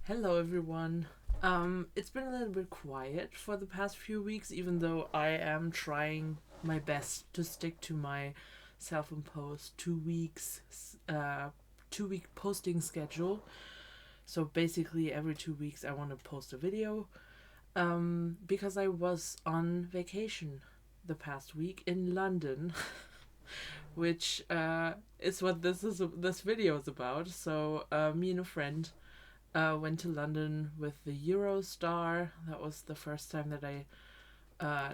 Hello, everyone. It's been a little bit quiet for the past few weeks, even though I am trying my best to stick to my self-imposed 2 weeks, 2 week posting schedule. So basically, every 2 weeks I want to post a video. Because I was on vacation the past week in London, which is what this video is about. So me and a friend went to London with the Eurostar. That was the first time that I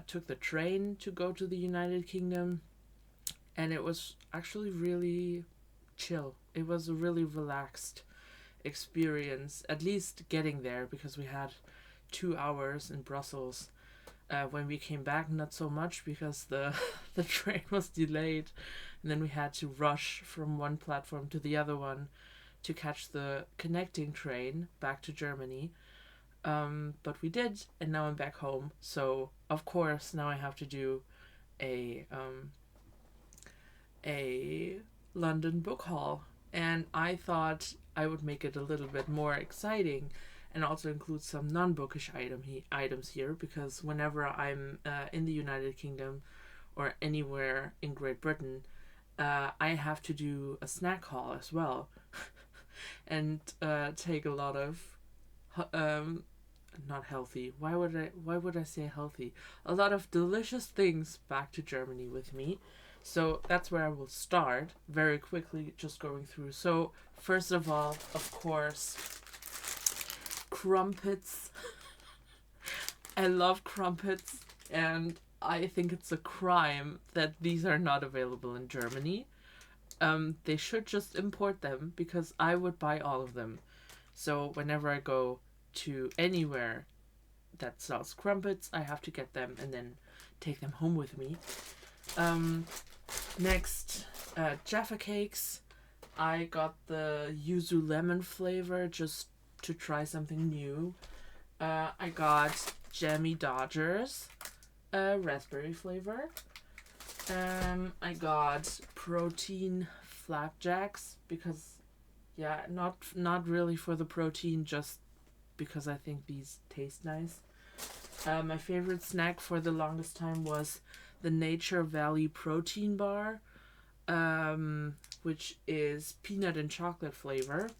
took the train to go to the United Kingdom, and it was actually really chill. It was a really relaxed experience, at least getting there, because we had 2 hours in Brussels. When we came back, not so much because the the train was delayed, and then we had to rush from one platform to the other one to catch the connecting train back to Germany. But we did, and now I'm back home. So of course now I have to do a London book haul, and I thought I would make it a little bit more exciting, and also include some non-bookish items here, because whenever I'm in the United Kingdom or anywhere in Great Britain, I have to do a snack haul as well, and take a lot of not healthy. Why would I say healthy? A lot of delicious things back to Germany with me. So that's where I will start very quickly, just going through. So first of all, of course, crumpets. I love crumpets, and I think it's a crime that these are not available in Germany. They should just import them, because I would buy all of them. So whenever I go to anywhere that sells crumpets, I have to get them and then take them home with me. Next, Jaffa cakes. I got the yuzu lemon flavor just to try something new. I got Jammy Dodgers, raspberry flavor. I got protein flapjacks because, yeah, not really for the protein, just because I think these taste nice. My favorite snack for the longest time was the Nature Valley protein bar, which is peanut and chocolate flavor.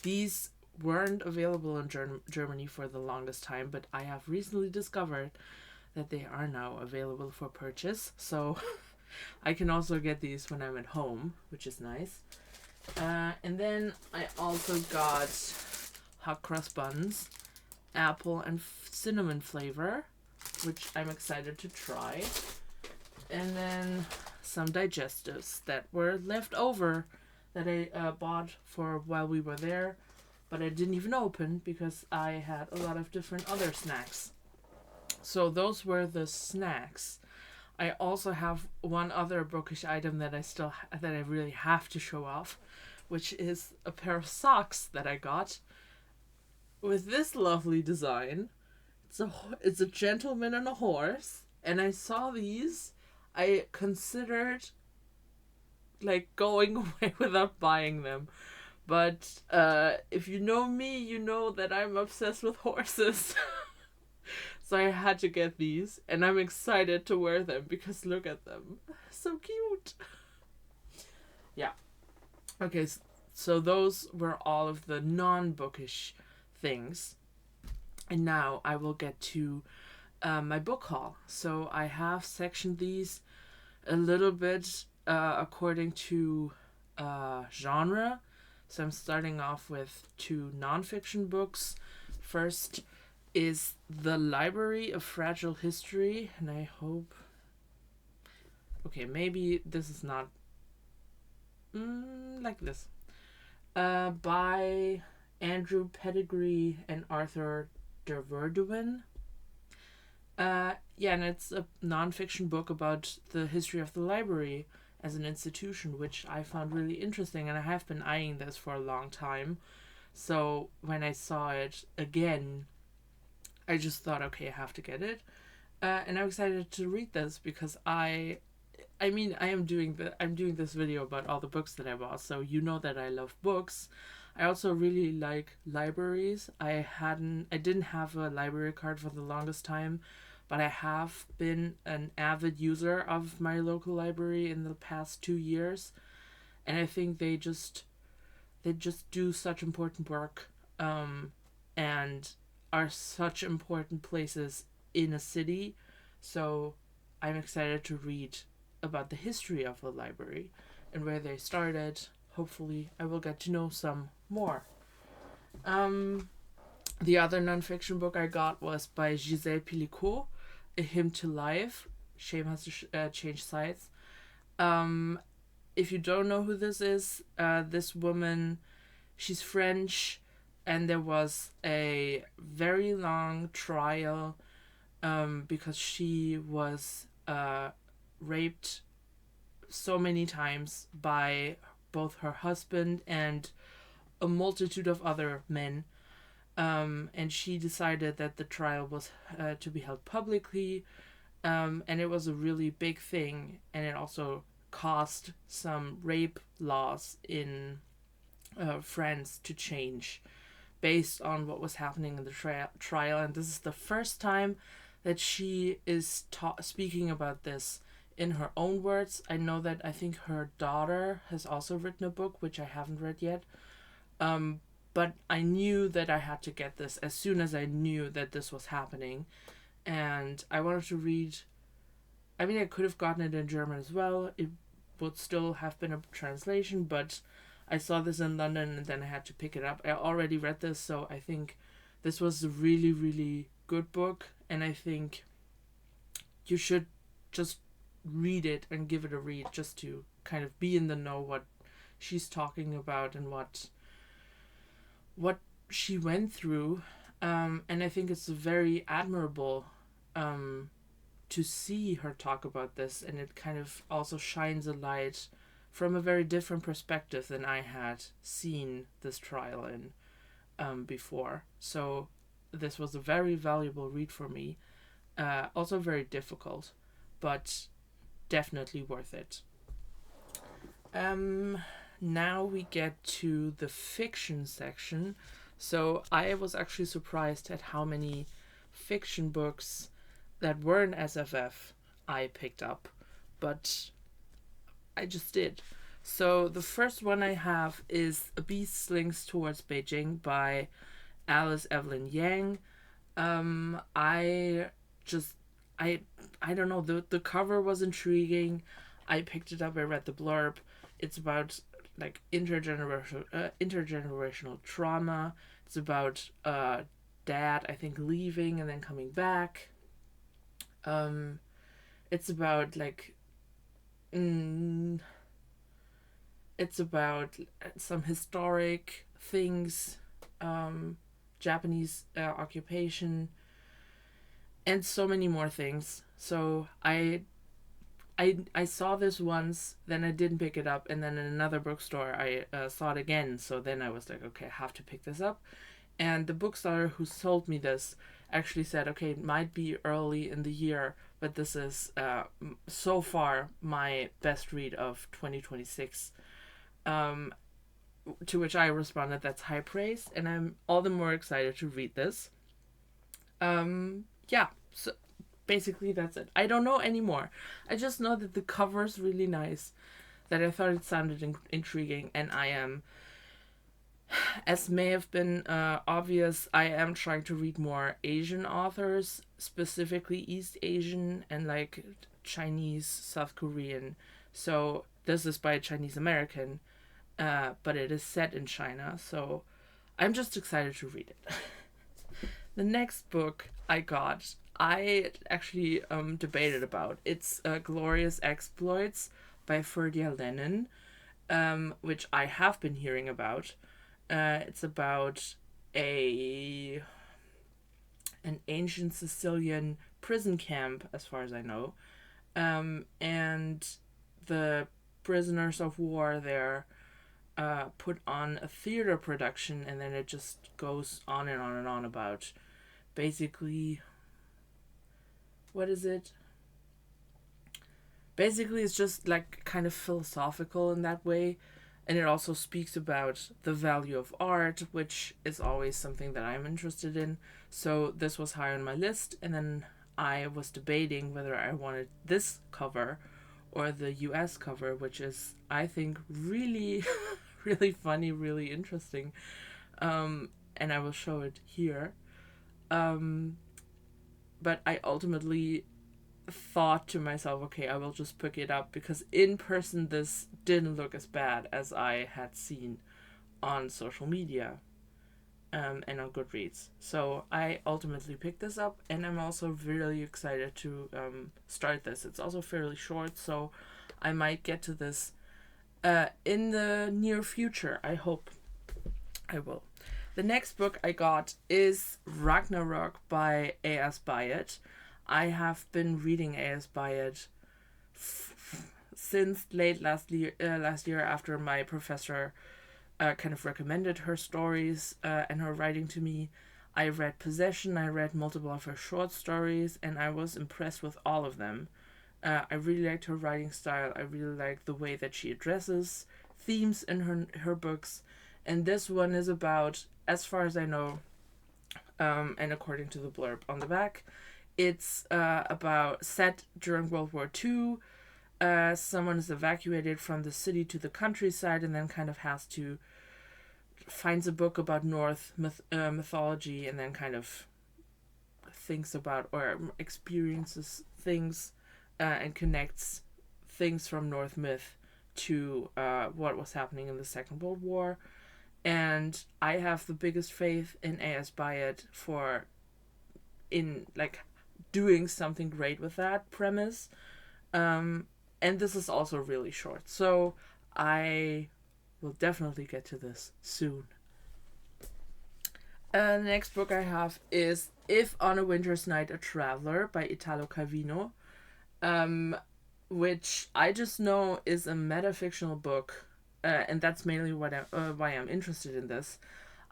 These weren't available in Germany for the longest time, but I have recently discovered that they are now available for purchase. So I can also get these when I'm at home, which is nice. And then I also got hot cross buns, apple and cinnamon flavor, which I'm excited to try. And then some digestives that were left over that I bought for while we were there, but I didn't even open because I had a lot of different other snacks. So those were the snacks. I also have one other bookish item that I really have to show off, which is a pair of socks that I got with this lovely design. It's a gentleman and a horse, and I saw these. I considered like going away without buying them. But if you know me, you know that I'm obsessed with horses. So I had to get these, and I'm excited to wear them because look at them. So cute. Yeah. Okay, so those were all of the non-bookish things. And now I will get to my book haul. So I have sectioned these a little bit according to genre. So I'm starting off with 2 nonfiction books. First is The Library of Fragile History, and I hope... Okay, maybe this is not like this. By Andrew Pettigrew and Arthur Derverduin. Yeah, and it's a nonfiction book about the history of the library as an institution, which I found really interesting, and I have been eyeing this for a long time. So when I saw it again, I just thought, okay, I have to get it. And I'm excited to read this because I'm doing this video about all the books that I bought, so you know that I love books. I also really like libraries. I didn't have a library card for the longest time, but I have been an avid user of my local library in the past 2 years, and I think they just do such important work, and are such important places in a city. So I'm excited to read about the history of the library and where they started. Hopefully, I will get to know some more. Um, the other nonfiction book I got was by Gisèle Picot, A Hymn to Life. Shame has to change sides. Um, if you don't know who this woman, she's French, and there was a very long trial, because she was raped so many times by both her husband and a multitude of other men. And she decided that the trial was to be held publicly, and it was a really big thing, and it also caused some rape laws in France to change based on what was happening in the trial. And this is the first time that she is speaking about this in her own words. I know that I think her daughter has also written a book, which I haven't read yet. But I knew that I had to get this as soon as I knew that this was happening. And I wanted to read. I mean, I could have gotten it in German as well. It would still have been a translation, but I saw this in London and then I had to pick it up. I already read this, so I think this was a really, really good book. And I think you should just read it and give it a read just to kind of be in the know what she's talking about and what she went through. And I think it's very admirable to see her talk about this, and it kind of also shines a light from a very different perspective than I had seen this trial in before. So this was a very valuable read for me. Also very difficult, but definitely worth it. Now we get to the fiction section. So I was actually surprised at how many fiction books that weren't SFF I picked up, but I just did. So the first one I have is A Beast Slings Towards Beijing by Alice Evelyn Yang. I just I don't know, the cover was intriguing. I picked it up, I read the blurb. It's about like intergenerational trauma. It's about dad, I think, leaving and then coming back. It's about like it's about some historic things, Japanese occupation, and so many more things. So I saw this once, then I didn't pick it up, and then in another bookstore I saw it again. So then I was like, okay, I have to pick this up. And the bookseller who sold me this actually said, okay, it might be early in the year, but this is so far my best read of 2026. To which I responded, that's high praise, and I'm all the more excited to read this. Yeah, so basically that's it. I don't know anymore. I just know that the cover's really nice, that I thought it sounded intriguing, and I am, as may have been obvious, I am trying to read more Asian authors, specifically East Asian and like Chinese, South Korean. So this is by a Chinese American, but it is set in China, so I'm just excited to read it. The next book I got, I actually debated about. It's Glorious Exploits by Ferdia Lennon, which I have been hearing about. It's about an ancient Sicilian prison camp, as far as I know, and the prisoners of war there put on a theater production, and then it just goes on and on and on about basically, what is it? Basically, it's just like kind of philosophical in that way. And it also speaks about the value of art, which is always something that I'm interested in. So this was high on my list, and then I was debating whether I wanted this cover or the US cover, which is, I think, really, really funny, really interesting. And I will show it here. Um, but I ultimately thought to myself, okay, I will just pick it up because in person this didn't look as bad as I had seen on social media and on Goodreads. So I ultimately picked this up, and I'm also really excited to start this. It's also fairly short, so I might get to this in the near future. I hope I will. The next book I got is Ragnarok by A.S. Byatt. I have been reading A.S. Byatt since late last year after my professor kind of recommended her stories and her writing to me. I read Possession, I read multiple of her short stories, and I was impressed with all of them. I really liked her writing style. I really liked the way that she addresses themes in her books. And this one is about, as far as I know, and according to the blurb on the back, it's about set during World War II. Someone is evacuated from the city to the countryside and then kind of has to finds a book about Norse mythology and then kind of thinks about or experiences things and connects things from Norse myth to what was happening in the Second World War. And I have the biggest faith in A.S. Byatt for in like doing something great with that premise. And this is also really short, so I will definitely get to this soon. The next book I have is If on a Winter's Night a Traveler by Italo Calvino, which I just know is a metafictional book, and that's mainly why I'm interested in this.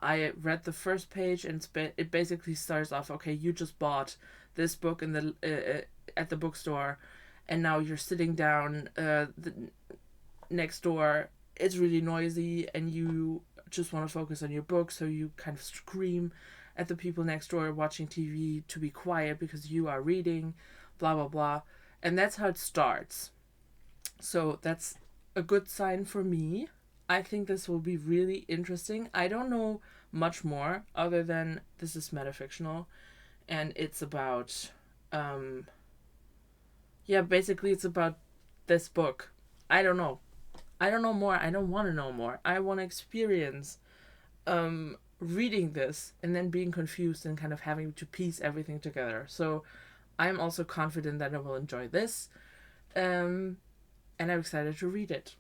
I read the first page and it basically starts off, okay, you just bought this book in the at the bookstore, and now you're sitting down next door. It's really noisy, and you just want to focus on your book, so you kind of scream at the people next door watching TV to be quiet because you are reading, blah blah blah, and that's how it starts. So that's a good sign for me. I think this will be really interesting. I don't know much more other than this is metafictional, and it's about basically it's about this book. I don't know more. I don't want to know more. I want to experience reading this and then being confused and kind of having to piece everything together. So I'm also confident that I will enjoy this, and I'm excited to read it.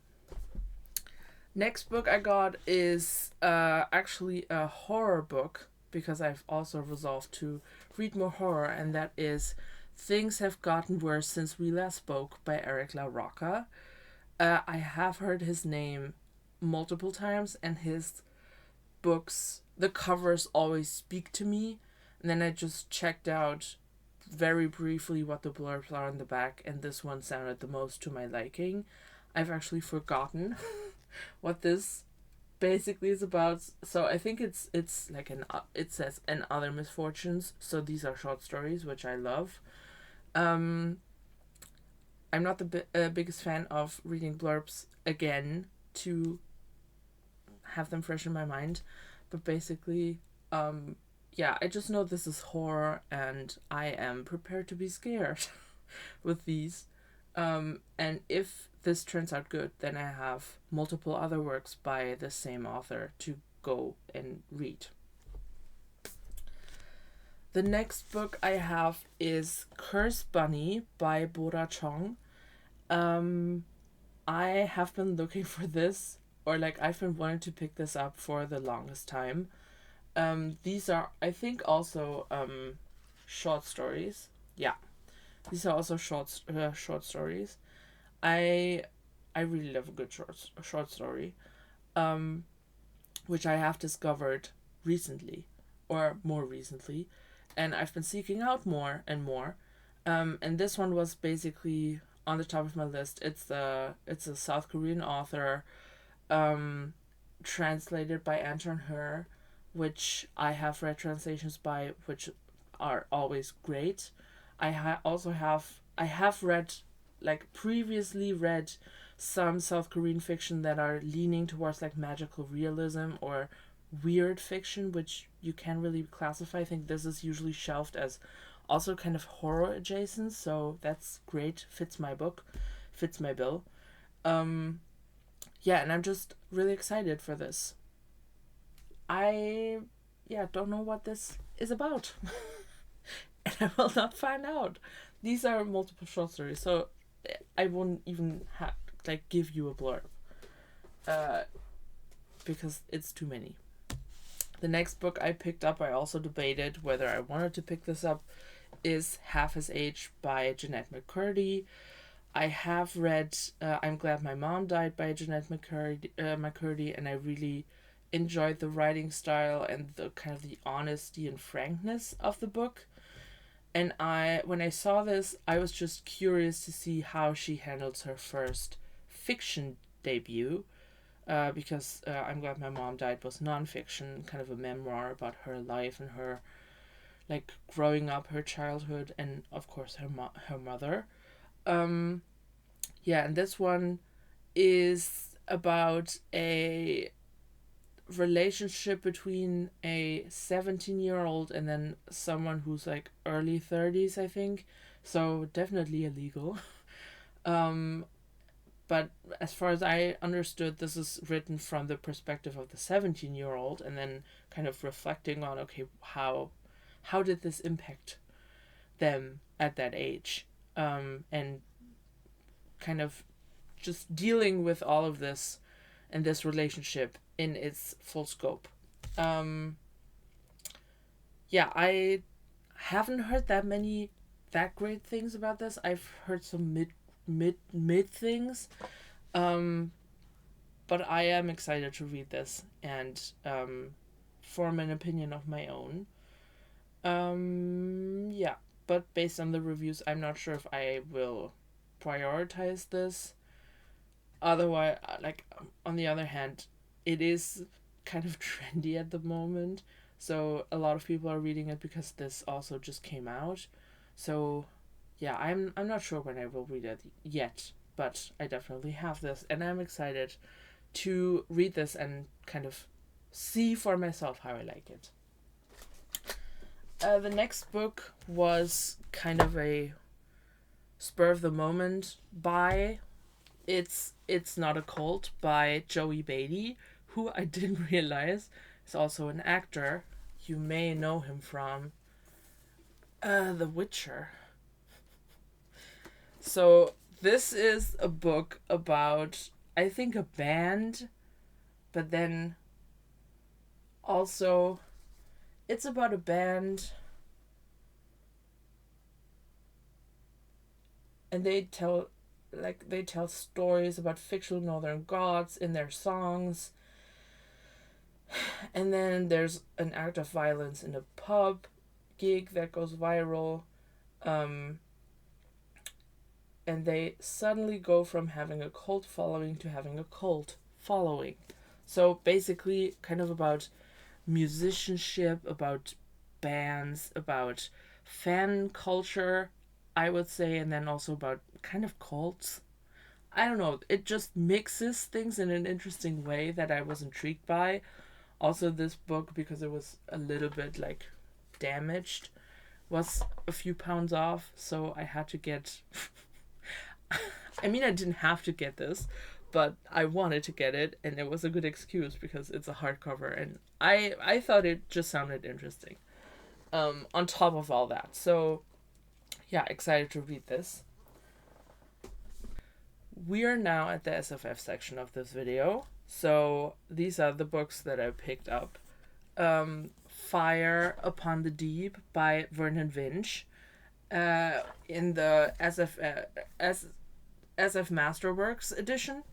Next book I got is actually a horror book, because I've also resolved to read more horror, and that is Things Have Gotten Worse Since We Last Spoke by Eric La Rocca. I have heard his name multiple times, and his books, the covers always speak to me. And then I just checked out very briefly what the blurbs are on the back, and this one sounded the most to my liking. I've actually forgotten what this basically is about. So I think it's like it says and other misfortunes. So these are short stories, which I love. I'm not the biggest fan of reading blurbs again to have them fresh in my mind, but basically, I just know this is horror, and I am prepared to be scared with these. And if this turns out good, then I have multiple other works by the same author to go and read. The next book I have is Curse Bunny by Bora Chong. I have been looking for this, or like I've been wanting to pick this up for the longest time. These are, I think, also short stories. Yeah, these are also short stories. I really love a good short story, which I have discovered recently, or more recently, and I've been seeking out more and more. And this one was basically on the top of my list. It's a South Korean author. translated by Anton Her, which I have read translations by, which are always great. I have read, like previously read, some South Korean fiction that are leaning towards like magical realism or weird fiction, which you can't really classify. I think this is usually shelved as also kind of horror adjacent, so that's great. Fits my book, fits my bill. Yeah, and I'm just really excited for this. I don't know what this is about. And I will not find out. These are multiple short stories, so I won't even give you a blurb. Because it's too many. The next book I picked up, I also debated whether I wanted to pick this up, is Half His Age by Jeanette McCurdy. I have read I'm Glad My Mom Died by Jeanette McCurdy, and I really enjoyed the writing style and the kind of the honesty and frankness of the book. And when I saw this, I was just curious to see how she handles her first fiction debut, because I'm Glad My Mom Died was nonfiction, kind of a memoir about her life and her like growing up, her childhood, and of course her mother. Yeah, and this one is about a relationship between a 17-year-old and then someone who's like early 30s, I think. So definitely illegal. But as far as I understood, this is written from the perspective of the 17-year-old and then kind of reflecting on, okay, how did this impact them at that age? And kind of just dealing with all of this and this relationship in its full scope. Yeah, I haven't heard that great things about this. I've heard some mid things. But I am excited to read this and form an opinion of my own. Yeah, but based on the reviews, I'm not sure if I will prioritize this. Otherwise, on the other hand, it is kind of trendy at the moment, so a lot of people are reading it because this also just came out. So yeah, I'm not sure when I will read it yet, but I definitely have this, and I'm excited to read this and kind of see for myself how I like it. The next book was kind of a spur of the moment buy. It's Not a Cult by Joey Batey, who I didn't realize is also an actor. You may know him from The Witcher. So this is a book about, I think, a band, but then also it's about a band and they tell stories about fictional northern gods in their songs. And then there's an act of violence in a pub gig that goes viral. And they suddenly go from having a cult following to having a cult following. So basically kind of about musicianship, about bands, about fan culture, I would say, and then also about kind of cults. I don't know, it just mixes things in an interesting way that I was intrigued by. Also, this book, because it was a little bit like damaged, was a few pounds off, so I had to get I mean, I didn't have to get this, but I wanted to get it, and it was a good excuse because it's a hardcover, and I thought it just sounded interesting. On top of all that, so yeah, excited to read this. We are now at the SFF section of this video, so these are the books that I picked up. Fire Upon the Deep by Vernon Winch, in the SF Masterworks edition.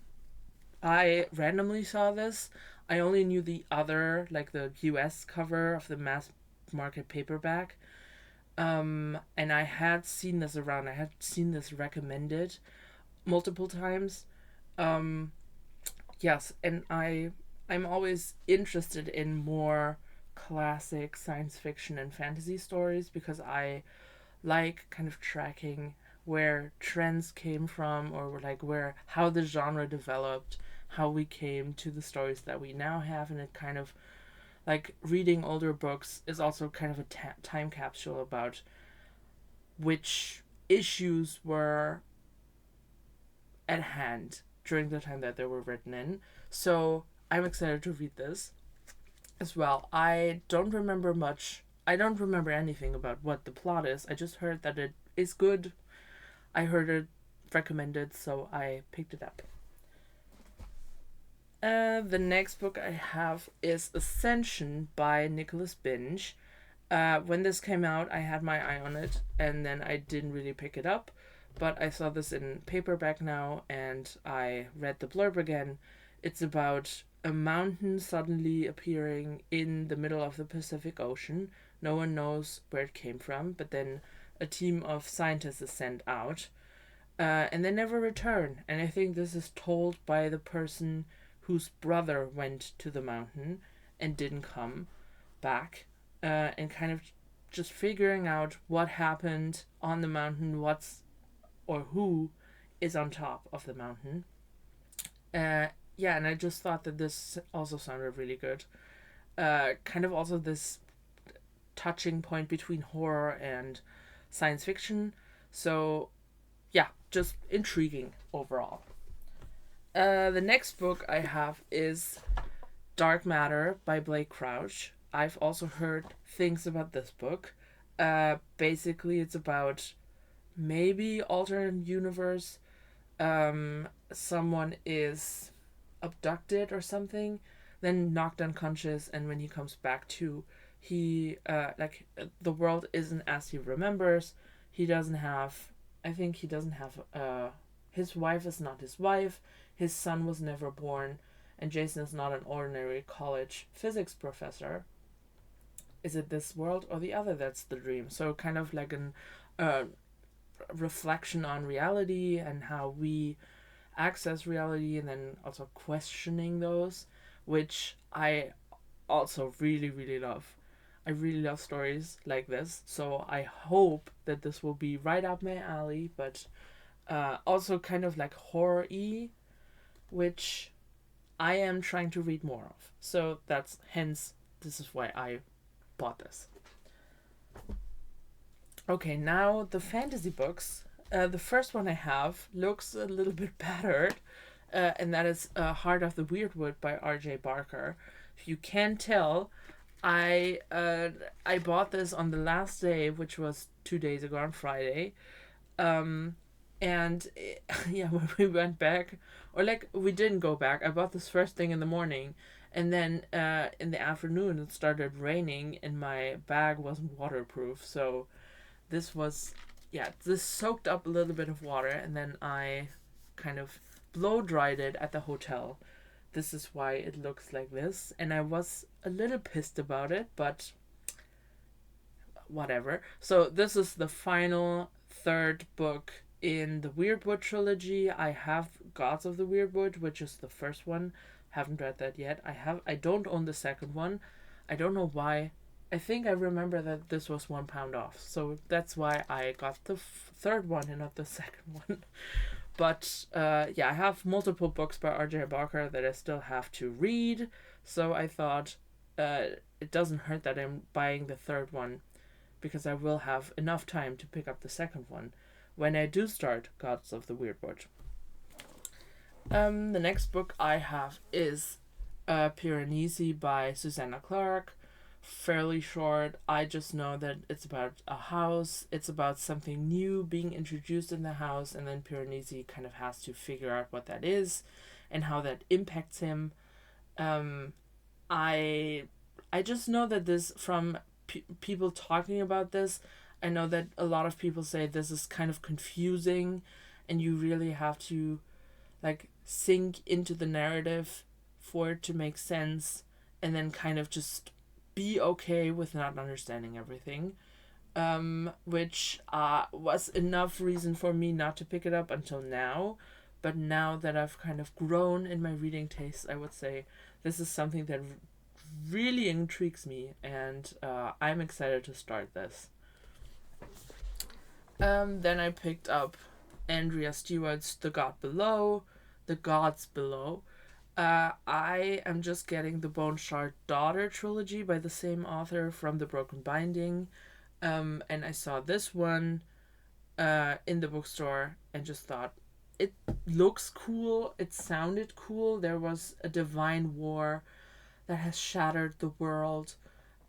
I randomly saw this. I only knew the other, like the US cover of the mass market paperback. And I had seen this around. I had seen this recommended multiple times. Yes, and I'm always interested in more classic science fiction and fantasy stories because I like kind of tracking where trends came from, or like where how the genre developed, how we came to the stories that we now have. And it kind of like reading older books is also kind of a time capsule about which issues were at hand during the time that they were written in. So I'm excited to read this as well. I don't remember much. I don't remember anything about what the plot is. I just heard that it is good. I heard it recommended, so I picked it up. The next book I have is Ascension by Nicholas Binge. When this came out, I had my eye on it, and then I didn't really pick it up. But I saw this in paperback now, and I read the blurb again. It's about a mountain suddenly appearing in the middle of the Pacific Ocean. No one knows where it came from, but then a team of scientists is sent out, and they never return. And I think this is told by the person whose brother went to the mountain and didn't come back, and kind of just figuring out what happened on the mountain, what's or who is on top of the mountain. Yeah, and I just thought that this also sounded really good. Kind of also this touching point between horror and science fiction. So, yeah, just intriguing overall. The next book I have is Dark Matter by Blake Crouch. I've also heard things about this book. Basically, it's about maybe alternate universe. Someone is abducted or something, then knocked unconscious, and when he comes back to, he the world isn't as he remembers. He doesn't have. I think he doesn't have. His wife is not his wife. His son was never born, and Jason is not an ordinary college physics professor. Is it this world or the other that's the dream? So kind of like an reflection on reality and how we access reality, and then also questioning those, which I also really, really love. I really love stories like this, so I hope that this will be right up my alley, but also kind of like horror-y, which I am trying to read more of. So that's hence this is why I bought this. Okay, now the fantasy books. The first one I have looks a little bit battered, and that is Heart of the Weirdwood by R.J. Barker. If you can tell, I bought this on the last day, which was 2 days ago on Friday, and yeah, when we went back, or like we didn't go back, I bought this first thing in the morning, and then in the afternoon it started raining, and my bag wasn't waterproof, so this soaked up a little bit of water, and then I kind of blow dried it at the hotel. This is why it looks like this, and I was a little pissed about it, but whatever. So this is the final third book in the Weirdwood trilogy. I have Gods of the Weirdwood, which is the first one. Haven't read that yet. I don't own the second one. I don't know why. I think I remember that this was £1 off, so that's why I got the third one and not the second one. But yeah, I have multiple books by R.J. Barker that I still have to read, so I thought it doesn't hurt that I'm buying the third one, because I will have enough time to pick up the second one when I do start Gods of the Weirdwood. The next book I have is Piranesi by Susanna Clarke. Fairly short. I just know that it's about a house. It's about something new being introduced in the house, and then Piranesi kind of has to figure out what that is and how that impacts him. I just know that this from people talking about this. I know that a lot of people say this is kind of confusing, and you really have to like sink into the narrative for it to make sense, and then kind of just be okay with not understanding everything, which was enough reason for me not to pick it up until now. But now that I've kind of grown in my reading tastes, I would say this is something that really intrigues me, and I'm excited to start this. Then I picked up Andrea Stewart's The Gods Below. I am just getting the Bone Shard Daughter trilogy by the same author from The Broken Binding. And I saw this one in the bookstore and just thought, it looks cool, it sounded cool. There was a divine war that has shattered the world.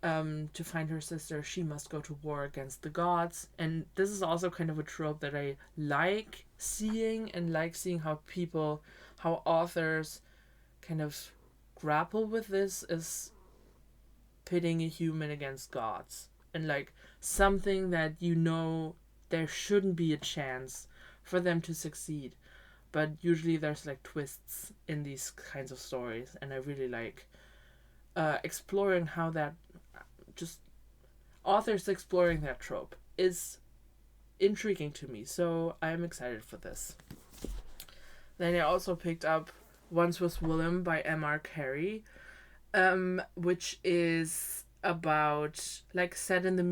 To find her sister, she must go to war against the gods. And this is also kind of a trope that I like seeing, and like seeing how authors kind of grapple with this, is pitting a human against gods. And like something that there shouldn't be a chance for them to succeed. But usually there's like twists in these kinds of stories, and I really like exploring how that, just authors exploring that trope is intriguing to me. So I'm excited for this. Then I also picked up Once Was Willem by M.R. Carey, which is about, like, set in the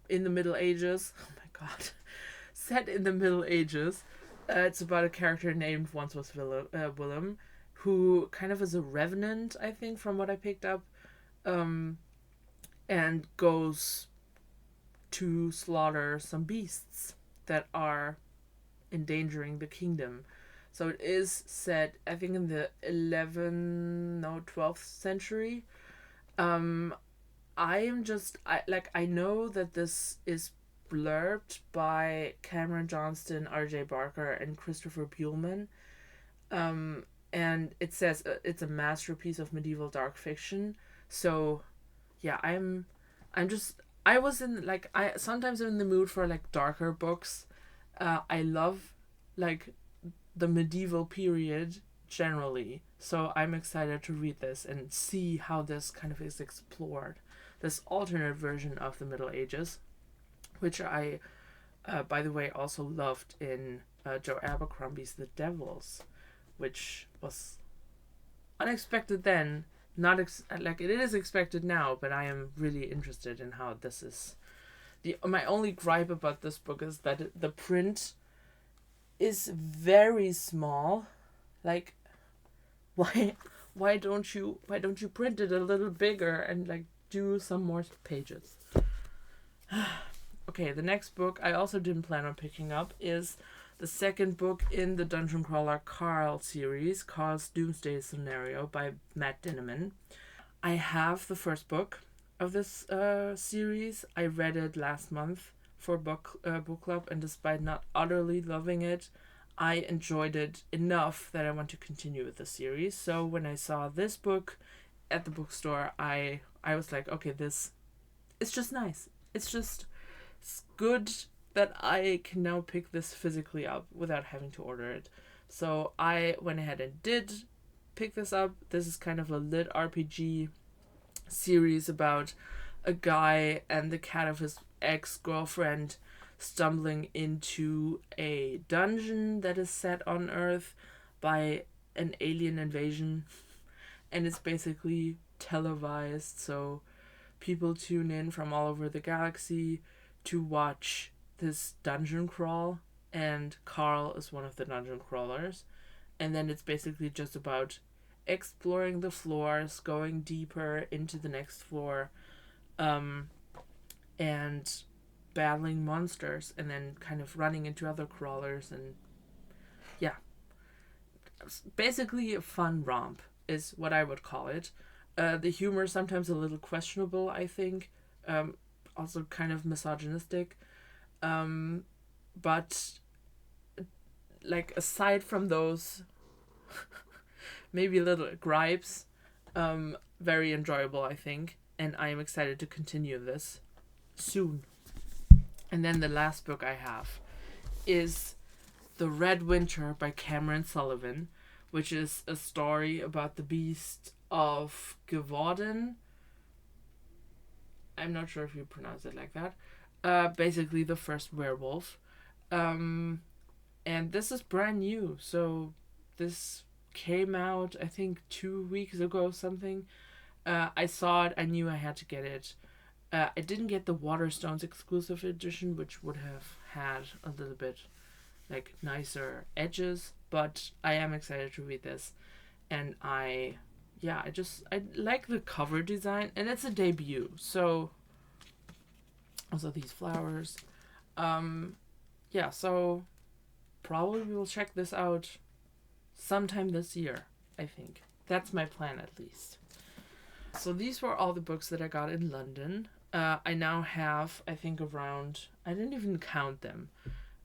in the Middle Ages. Oh my god. Set in the Middle Ages. It's about a character named Once Was Willem, who kind of is a revenant, I think, from what I picked up, and goes to slaughter some beasts that are endangering the kingdom. So it is set, I think, in the 12th century. I know that this is blurbed by Cameron Johnston, R.J. Barker, and Christopher Buehlman. And it says it's a masterpiece of medieval dark fiction. So, yeah, I was in, like, I sometimes I'm in the mood for, like, darker books. I love, like, the medieval period generally. So I'm excited to read this and see how this kind of is explored. This alternate version of the Middle Ages, which I, by the way, also loved in Joe Abercrombie's The Devils, which was unexpected then. Not it is expected now, but I am really interested in how this is. My only gripe about this book is that the print is very small. Like, why don't you print it a little bigger and, like, do some more pages? Okay, the next book I also didn't plan on picking up is the second book in the Dungeon Crawler Carl series, Carl's Doomsday Scenario by Matt Dinniman. I have the first book of this series. I read it last month for book club, and despite not utterly loving it, I enjoyed it enough that I want to continue with the series. So when I saw this book at the bookstore, I was like, okay, it's just nice. It's good that I can now pick this physically up without having to order it. So I went ahead and did pick this up. This is kind of a lit RPG series about a guy and the cat of his ex-girlfriend stumbling into a dungeon that is set on Earth by an alien invasion. And it's basically televised, so people tune in from all over the galaxy to watch this dungeon crawl, and Carl is one of the dungeon crawlers. And then it's basically just about exploring the floors, going deeper into the next floor, and battling monsters, and then kind of running into other crawlers. And yeah, basically a fun romp is what I would call it. The humor is sometimes a little questionable, I think. Also kind of misogynistic. But, like, aside from those maybe little gripes, very enjoyable, I think. And I am excited to continue this soon. And then the last book I have is The Red Winter by Cameron Sullivan, which is a story about the beast of Geworden. I'm not sure if you pronounce it like that. Basically the first werewolf. And this is brand new, so this came out I think 2 weeks ago something. I saw it, I knew I had to get it. I didn't get the Waterstones exclusive edition, which would have had a little bit like nicer edges, but I am excited to read this. And I like the cover design, and it's a debut, so also these flowers. Yeah, so probably we will check this out sometime this year, I think. That's my plan, at least. So these were all the books that I got in London. I now have, I think, around, I didn't even count them.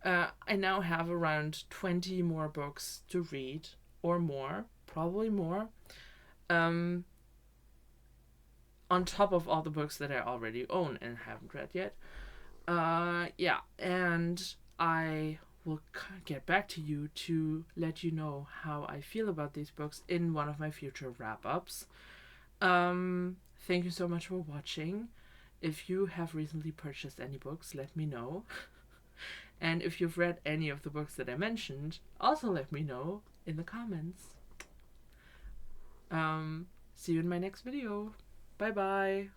I now have around 20 more books to read, or more, probably more. On top of all the books that I already own and haven't read yet. Yeah, and I will get back to you to let you know how I feel about these books in one of my future wrap-ups. Thank you so much for watching. If you have recently purchased any books, let me know. And if you've read any of the books that I mentioned, also let me know in the comments. See you in my next video. Bye bye.